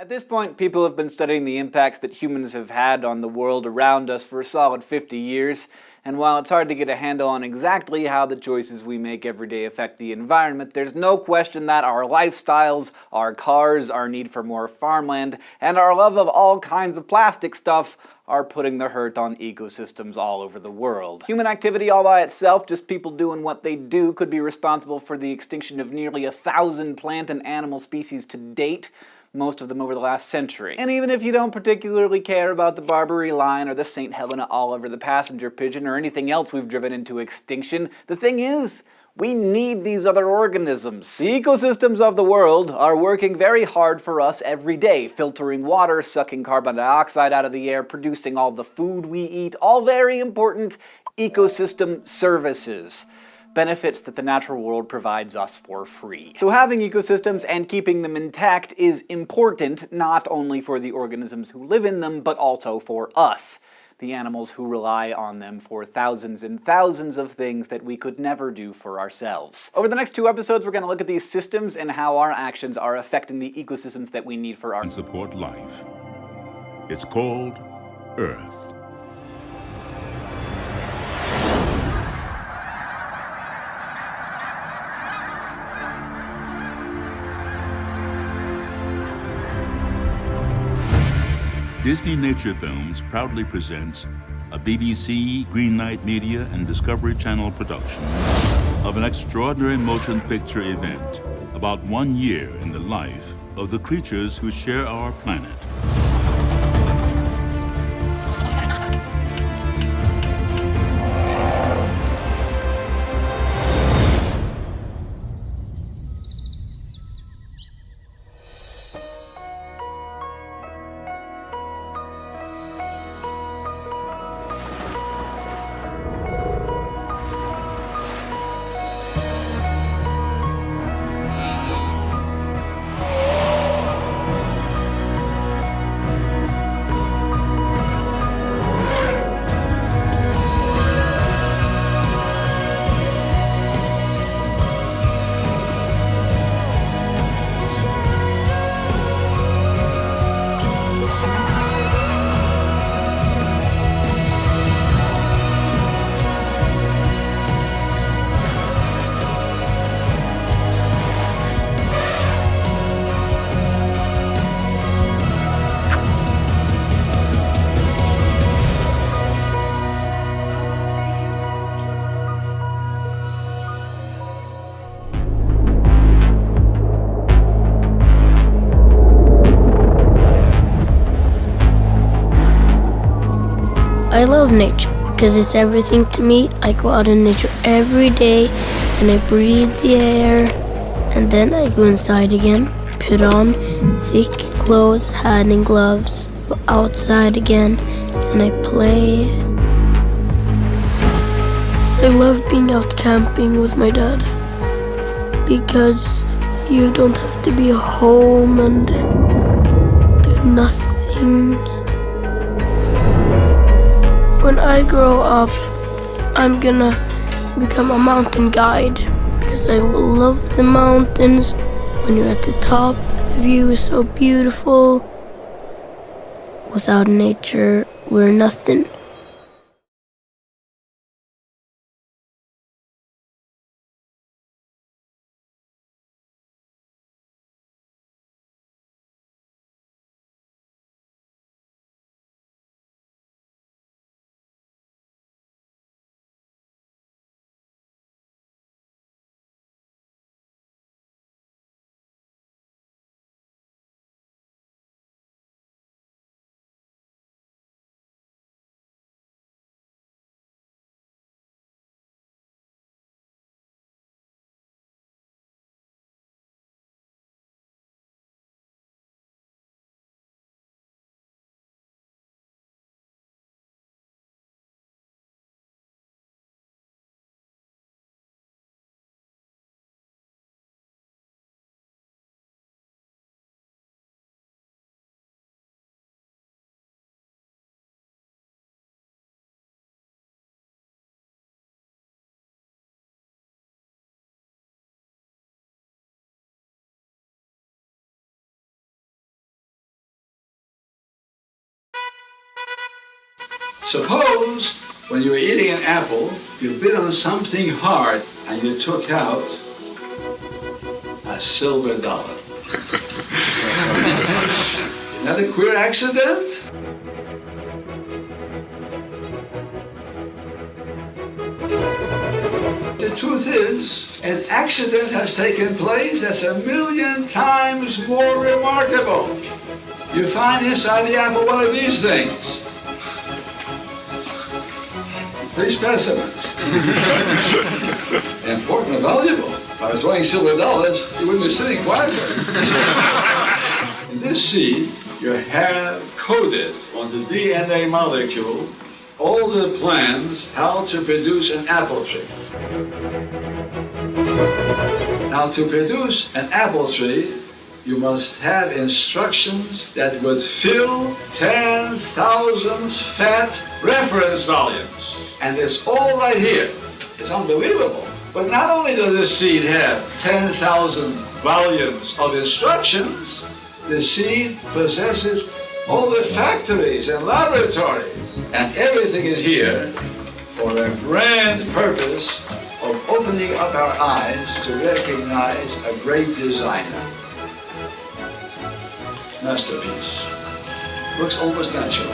At this point, people have been studying the impacts that humans have had on the world around us for a solid 50 years, and while it's hard to get a handle on exactly how the choices we make every day affect the environment, there's no question that our lifestyles, our cars, our need for more farmland, and our love of all kinds of plastic stuff are putting the hurt on ecosystems all over the world. Human activity all by itself, just people doing what they do, could be responsible for the extinction of nearly 1,000 plant and animal species to date, most of them over the last century. And even if you don't particularly care about the Barbary lion or the St. Helena olive or the passenger pigeon or anything else we've driven into extinction, the thing is, we need these other organisms. The ecosystems of the world are working very hard for us every day, filtering water, sucking carbon dioxide out of the air, producing all the food we eat, all very important ecosystem services. Benefits that the natural world provides us for free. So having ecosystems and keeping them intact is important, not only for the organisms who live in them, but also for us, the animals who rely on them for thousands and thousands of things that we could never do for ourselves. Over the next 2 episodes, we're going to look at these systems and how our actions are affecting the ecosystems that we need for our and support life. It's called Earth. Disney Nature Films proudly presents a BBC, Greenlight Media, and Discovery Channel production of an extraordinary motion picture event about 1 year in the life of the creatures who share our planet. I love nature because it's everything to me. I go out in nature every day and I breathe the air, and then I go inside again, put on thick clothes, hat and gloves, go outside again, and I play. I love being out camping with my dad because you don't have to be home and do nothing. When I grow up, I'm gonna become a mountain guide because I love the mountains. When you're at the top, the view is so beautiful. Without nature, we're nothing. Suppose when you were eating an apple, you bit on something hard and you took out a silver dollar. Isn't that a queer accident? The truth is, an accident has taken place that's 1,000,000 times more remarkable. You find inside the apple one of these things. Three specimens. Important and valuable. If I was weighing silver dollars, you wouldn't be sitting quietly. In this seed, you have coded on the DNA molecule all the plans how to produce an apple tree. Now, to produce an apple tree, you must have instructions that would fill 10,000 fat reference volumes. And it's all right here. It's unbelievable. But not only does this seed have 10,000 volumes of instructions, the seed possesses all the factories and laboratories. And everything is here for a grand purpose of opening up our eyes to recognize a great designer. Masterpiece. Looks almost natural.